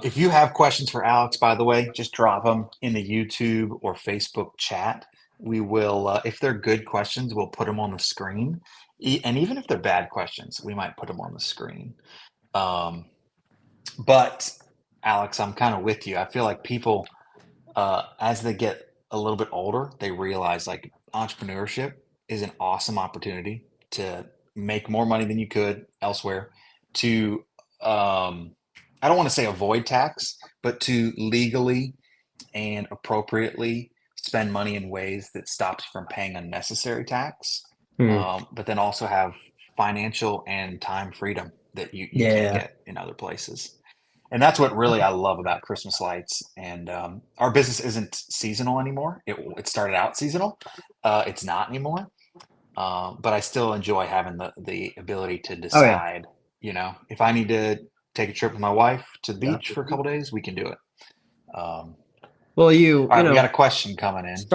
If you have questions for Alex, by the way, just drop them in the YouTube or Facebook chat. We will, if they're good questions, we'll put them on the screen. And even if they're bad questions, we might put them on the screen. Um, but Alex, I'm kind of with you. I feel like people, as they get a little bit older, they realize like entrepreneurship is an awesome opportunity to make more money than you could elsewhere, to I don't want to say avoid tax, but to legally and appropriately spend money in ways that stops you from paying unnecessary tax,
hmm,
but then also have financial and time freedom that you can't
yeah.
get in other places. And that's what really I love about Christmas lights. And our business isn't seasonal anymore. It started out seasonal. It's not anymore. But I still enjoy having the ability to
Oh yeah.
decide, if I need to take a trip with my wife to the
Yeah.
beach for a couple days, we can do it. Um,
Well,
All
you
right, we got
know,
a question coming in.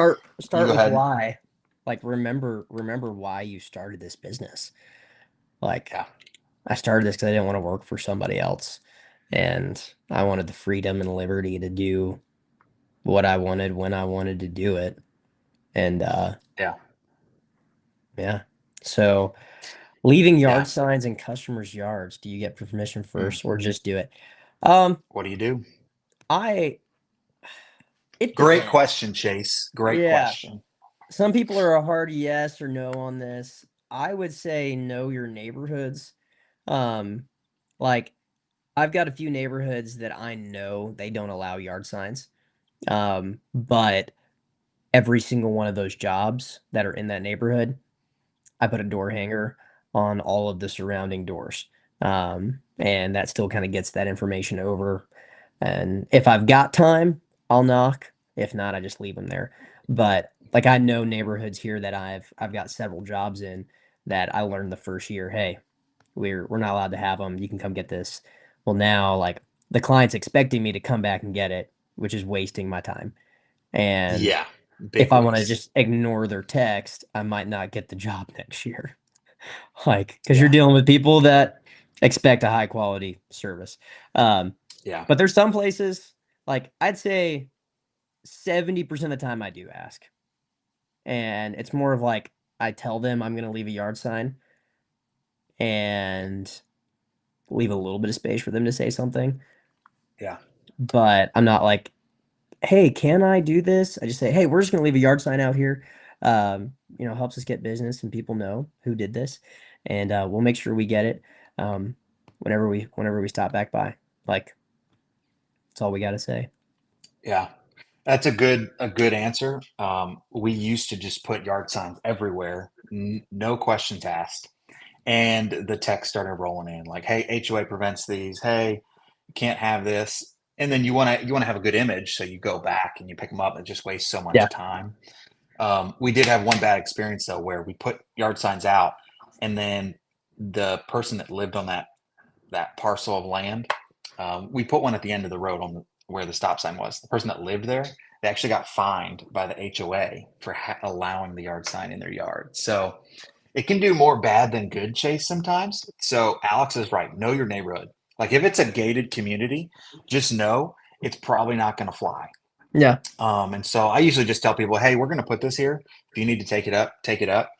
You
start
go
with
ahead.
why. Like remember why you started this business. Like
Yeah.
I started this because I didn't want to work for somebody else, and I wanted the freedom and liberty to do what I wanted when I wanted to do it. And
Yeah.
yeah. So leaving
Yeah.
yard signs in customers' yards, do you get permission
Mm.
first or just do it? Um,
What do you do?
I it
Great
depends.
question, Chase. Great
Yeah.
question.
Some people are a hard yes or no on this. I would say know your neighborhoods. Um, like I've got a few neighborhoods that I know they don't allow yard signs. But every single one of those jobs that are in that neighborhood, I put a door hanger on all of the surrounding doors. And that still kind of gets that information over. And if I've got time, I'll knock. If not, I just leave them there. But like I know neighborhoods here that I've got several jobs in that I learned the first year, hey, we're not allowed to have them. You can come get this. Well, now like the client's expecting me to come back and get it, which is wasting my time. And
Yeah.
if
Big
I want to
waste.
just ignore their text, I might not get the job next year. Like, because you're
Yeah.
dealing with people that expect a high quality service. Um,
Yeah.
but there's some places, like I'd say 70% of the time I do ask. And it's more of like I tell them I'm going to leave a yard sign and leave a little bit of space for them to say something.
Yeah.
But I'm not like, hey, can I do this? I just say, hey, we're just gonna leave a yard sign out here. Helps us get business and people know who did this, and we'll make sure we get it um, whenever we stop back by. Like that's all we got to say.
Yeah. That's a good answer. We used to just put yard signs everywhere, no questions asked. And the text started rolling in like, "Hey, HOA prevents these. Hey, you can't have this." And then you want to have a good image, so you go back and you pick them up. It just wastes so
Yeah,
much time. We did have one bad experience though, where we put yard signs out, and then the person that lived on that parcel of land, we put one at the end of the road on where the stop sign was. The person that lived there, they actually got fined by the HOA for allowing the yard sign in their yard. So it can do more bad than good, Chase, sometimes. So Alex is right. Know your neighborhood. Like if it's a gated community, just know it's probably not going to fly.
yeah,
And so I usually just tell people, hey, we're going to put this here. If you need to take it up, take it up.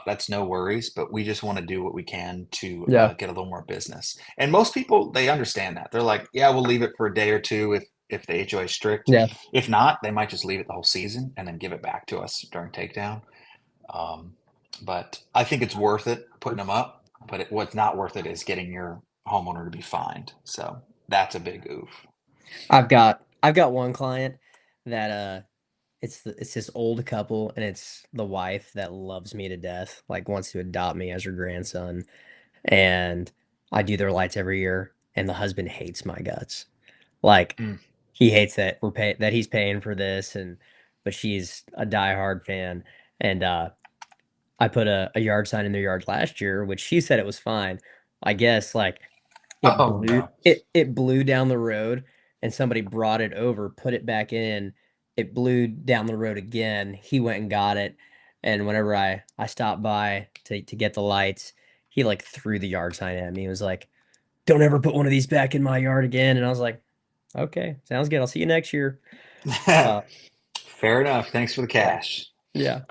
That's no worries, but we just want to do what we can to
yeah,
get a little more business. And most people, they understand that. They're like, yeah, we'll leave it for a day or two if the HOA is strict.
yeah.
If not, they might just leave it the whole season and then give it back to us during takedown. Um, but I think it's worth it putting them up. But what's not worth it is getting your homeowner to be fined. So that's a big oof.
I've got one client that it's this old couple and it's the wife that loves me to death, like wants to adopt me as her grandson, and I do their lights every year, and the husband hates my guts. Like
Mm.
he hates that that he's paying for this, and but she's a diehard fan. And I put a yard sign in their yard last year, which she said it was fine. I guess like it
Oh
blew
no.
it blew down the road and somebody brought it over, put it back in. It blew down the road again. He went and got it. And whenever I stopped by to get the lights, he like threw the yard sign at me. He was like, "Don't ever put one of these back in my yard again." And I was like, "Okay, sounds good. I'll see you next year." Uh,
Fair enough. Thanks for the
yeah,
cash.
yeah.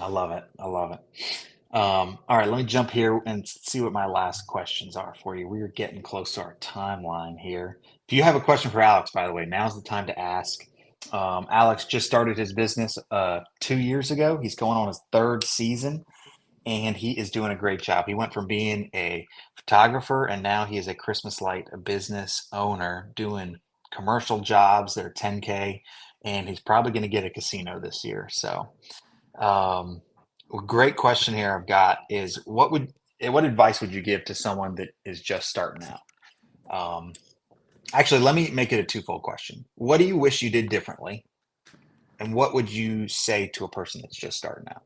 I love it. I love it. All right, let me jump here and see what my last questions are for you. We are getting close to our timeline here. If you have a question for Alex, by the way, now's the time to ask. Alex just started his business 2 years ago. He's going on his third season, and he is doing a great job. He went from being a photographer, and now he is a Christmas light business owner doing commercial jobs that are 10K, and he's probably going to get a casino this year. So a great question here I've got is what advice would you give to someone that is just starting out? Um, Actually, let me make it a twofold question. What do you wish you did differently? And what would you say to a person that's just starting out?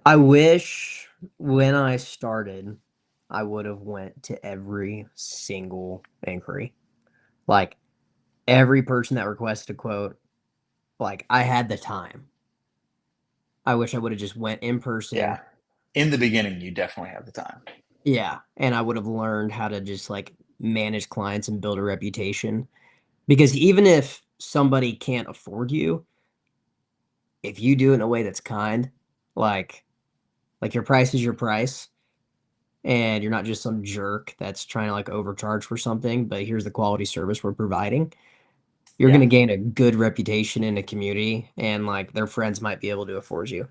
I wish when I started, I would have went to every single inquiry. Like every person that requested a quote, like I had the time. I wish I would have just went in
Yeah.
person.
In the beginning, you definitely have the time.
Yeah, and I would have learned how to just like manage clients and build a reputation. Because even if somebody can't afford you, if you do it in a way that's kind, like your price is your price, and you're not just some jerk that's trying to like overcharge for something, but here's the quality service we're providing, you're going
Yeah.
to gain a good reputation in the community, and like their friends might be able to afford you.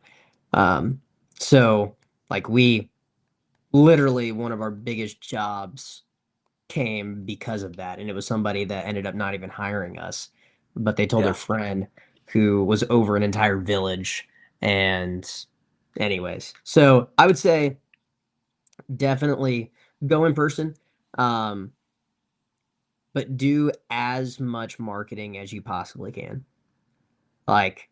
Um, so like we literally one of our biggest jobs came because of that, and it was somebody that ended up not even hiring us, but they told their
Yeah.
friend who was over an entire village. And anyways, so I would say definitely go in person, um, but do as much marketing as you possibly can. Like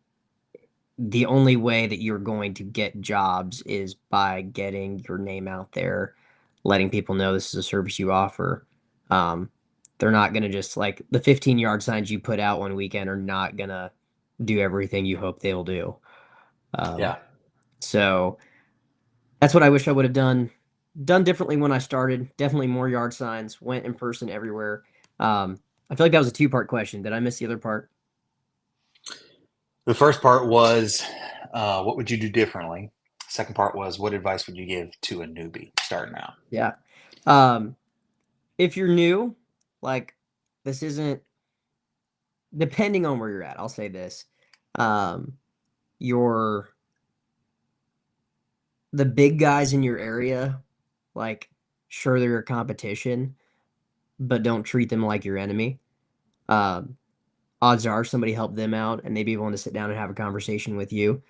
the only way that you're going to get jobs is by getting your name out there, letting people know this is a service you offer. Um, they're not going to just like the 15-yard signs you put out one weekend are not going to do everything you hope they'll do. Um,
Yeah.
so that's what I wish I would have done differently when I started. Definitely more yard signs, went in person everywhere. I feel like that was a two-part question. Did I miss the other part?
The first part was, what would you do differently? Second part was, what advice would you give to a newbie starting out?
Yeah. Um, if you're new, like this isn't depending on where you're at, I'll say this. Um, your the big guys in your area, like sure they're your competition, but don't treat them like your enemy. Um, odds are somebody helped them out and they'd be willing to sit down and have a conversation with you.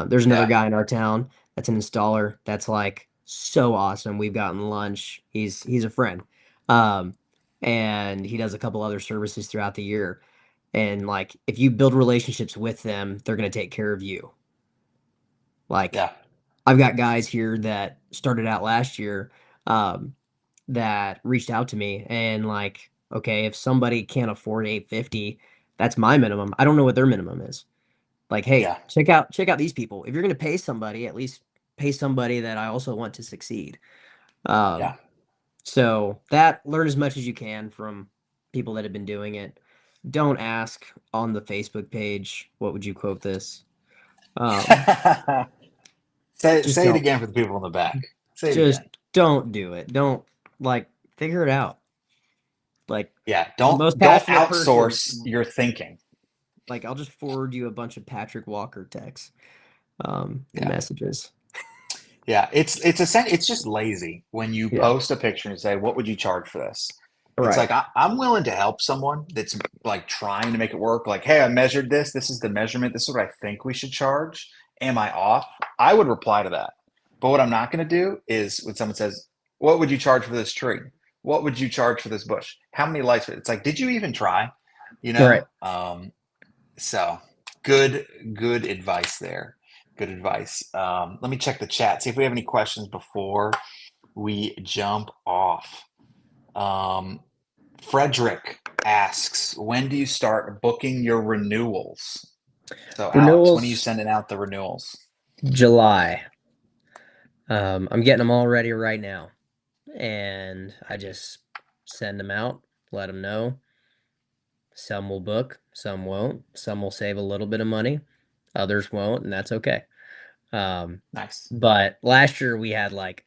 There's another
Yeah.
guy in our town that's an installer that's like so awesome. We've gotten lunch. He's a friend. Um, and he does a couple other services throughout the year. And like if you build relationships with them, they're gonna take care of you. Like
Yeah.
I've got guys here that started out last year, um, that reached out to me and like, okay, if somebody can't afford 850, that's my minimum. I don't know what their minimum is. Like, hey,
Yeah.
check out these people. If you're gonna pay somebody, at least pay somebody that I also want to succeed.
Yeah.
Um, so that learn as much as you can from people that have been doing it. Don't ask on the Facebook page, what would you quote this? Um,
say
just
say it
don't.
again for the people in the back. Say it
Just
again.
don't do it. Don't like figure it out. Like
Yeah.
the
Don't
most
don't
passionate person,
outsource your thinking.
like I'll just forward you a bunch of Patrick Walker texts, and
Yeah.
messages.
Yeah. It's just lazy when you
Yeah.
post a picture and say, what would you charge for this? It's
Right.
like I'm willing to help someone that's like trying to make it work. Like, hey, I measured this. This is the measurement. This is what I think we should charge. Am I off? I would reply to that. But what I'm not going to do is when someone says, "What would you charge for this tree? What would you charge for this bush? How many lights?" It's like, did you even try? You
Right.
know. So good advice there. Good advice. Let me check the chat. See if we have any questions before we jump off. Um, Frederick asks, when do you start booking your renewals? So, Alex, when are you
Renewals
sending out the renewals?
July. I'm getting them all ready right now, and I just send them out, let them know. Some will book, some won't. Some will save a little bit of money, others won't, and that's okay. Um,
Nice.
but last year we had like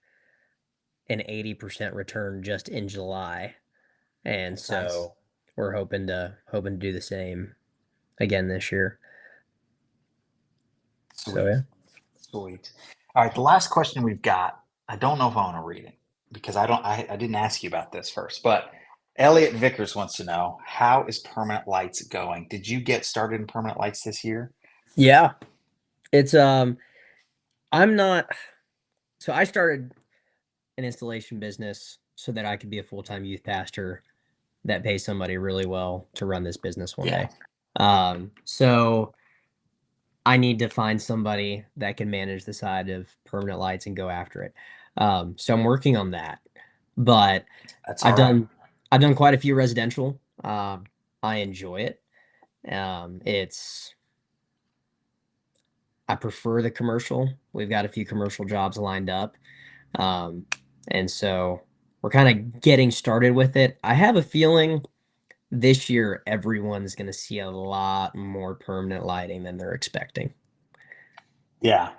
an 80% return just in July. And
Nice.
so we're hoping to do the same again this year. So
Sweet.
yeah.
Sweet. All right. The last question we've got, I don't know if I want to read it because I didn't ask you about this first, but Elliot Vickers wants to know, how is permanent lights going? Did you get started in permanent lights this year?
Yeah. It's I'm not so I started an installation business so that I could be a full-time youth pastor that pays somebody really well to run this business one
Yeah.
day. So I need to find somebody that can manage the side of permanent lights and go after it. So I'm working on that. But
That's all
I've
right.
done I've done quite a few residential. Um, I enjoy it. It's I prefer the commercial. We've got a few commercial jobs lined up. Um, and so we're kind of getting started with it. I have a feeling this year everyone's going to see a lot more permanent lighting than they're expecting.
Yeah,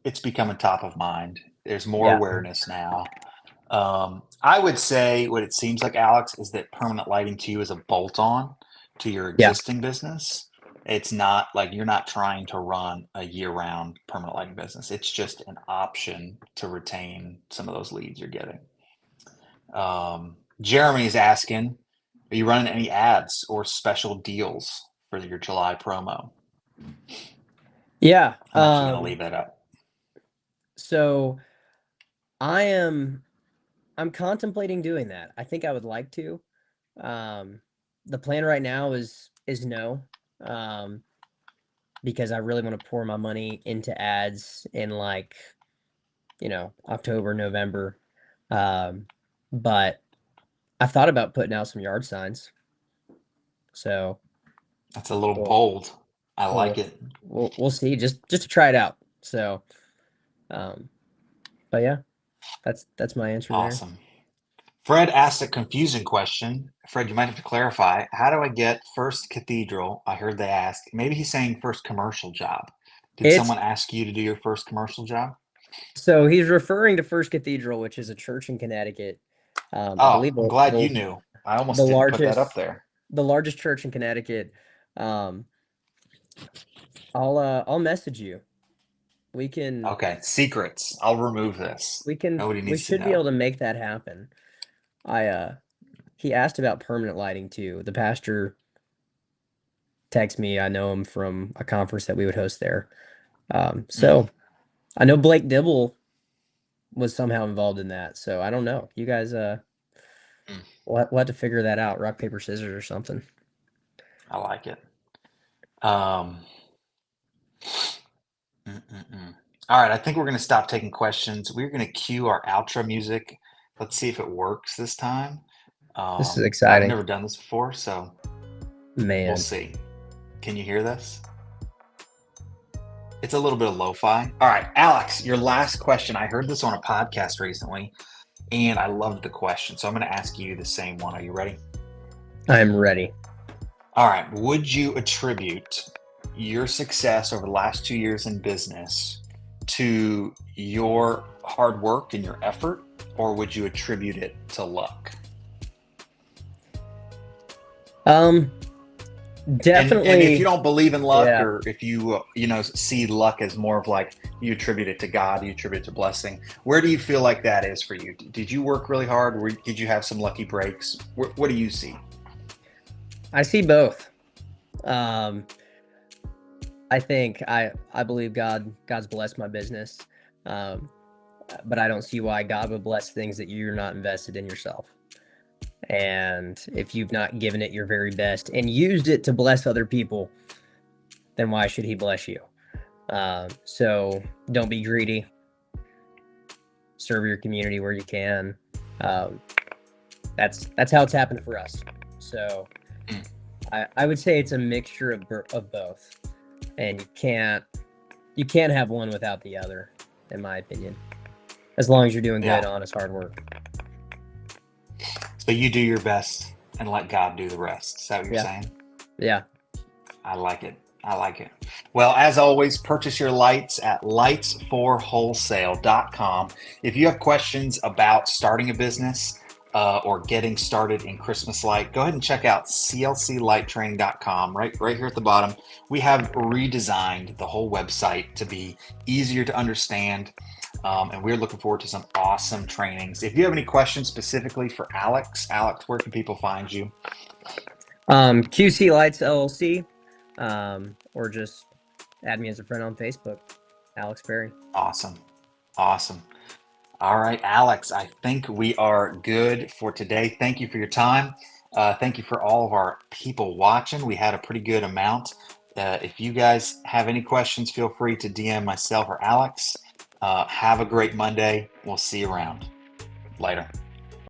it's becoming top of mind. There's more
Yeah.
awareness now. I would say what it seems like, Alex, is that permanent lighting to you is a bolt-on to your
Yeah.
existing business. It's not like you're not trying to run a year-round permanent lighting business. It's just an option to retain some of those leads you're getting. Jeremy is asking, are you running any ads or special deals for your July promo?
Yeah.
I'm actually going to leave that up.
So I am I'm contemplating doing that. I think I would like to. Um, the plan right now is no. Um, because I really want to pour my money into ads in like, October, November. Um, but I thought about putting out some yard signs. So
That's a little
we'll
bold. I like
we'll
it.
we'll see just to try it out. So um, but yeah, that's my answer there.
Awesome. Fred asked a confusing question. Fred, you might have to clarify. How do I get first cathedral? I heard they ask. Maybe he's saying first commercial job. Did
It's
someone ask you to do your first commercial job?
So he's referring to First Cathedral, which is a church in Connecticut. I
Oh,
believe
I'm glad you knew. I
the
almost didn't put that up
largest
there.
the largest church in Connecticut. Um, I'll message you. We can
Okay, secrets. I'll remove this. Nobody
we
needs to
should be able
know.
to make that happen. I He asked about permanent lighting too. The pastor texted me. I know him from a conference that we would host there.
Mm,
So I know Blake Dibble was somehow involved in that. So I don't know. You guys
mm,
we'll have to figure that out. Rock, paper, scissors or something.
I like it. Um, All right, I think we're going to stop taking questions. We're going to cue our outro music. Let's see if it works this time.
This is
I've
exciting.
never done this before, so we'll
Man.
see. Can you hear this? It's a little bit of lo-fi. All right, Alex, your last question. I heard this on a podcast recently, and I loved the question, so I'm going to ask you the same one. Are you ready?
I'm ready.
All right. Would you attribute your success over the last 2 years in business to your hard work and your effort, or would you attribute it to luck?
Um,
And if you
Definitely,
don't believe in luck,
yeah.
or if you see luck as more of like you attribute it to God, you attribute it to blessing, where do you feel like that is for you? Did you work really hard? Did you have some lucky breaks? What do you see?
I see both. Um, I think I believe God's blessed my business. Um, but I don't see why God would bless things that you're not invested in yourself. And if you've not given it your very best and used it to bless other people, then why should he bless you? So don't be greedy. Serve your community where you can. Um, that's how it's happened for us. So
Mm,
I would say it's a mixture of both, and you can't have one without the other, in my opinion. As long as you're doing good,
yeah.
honest, hard work.
So you do your best and let God do the rest. Is that what you're
Yeah,
saying?
yeah.
I like it. I like it. Well, as always, purchase your lights at lightsforwholesale.com. If you have questions about starting a business or getting started in Christmas light, go ahead and check out clclighttraining.com. Right here at the bottom, we have redesigned the whole website to be easier to understand. And we're looking forward to some awesome trainings. If you have any questions specifically for Alex, where can people find you?
QC Lights LLC, or just add me as a friend on Facebook, Alex Perry.
Awesome. Awesome. All right, Alex, I think we are good for today. Thank you for your time. Thank you for all of our people watching. We had a pretty good amount. If you guys have any questions, feel free to DM myself or Alex. Have a great Monday. We'll see you around. Later.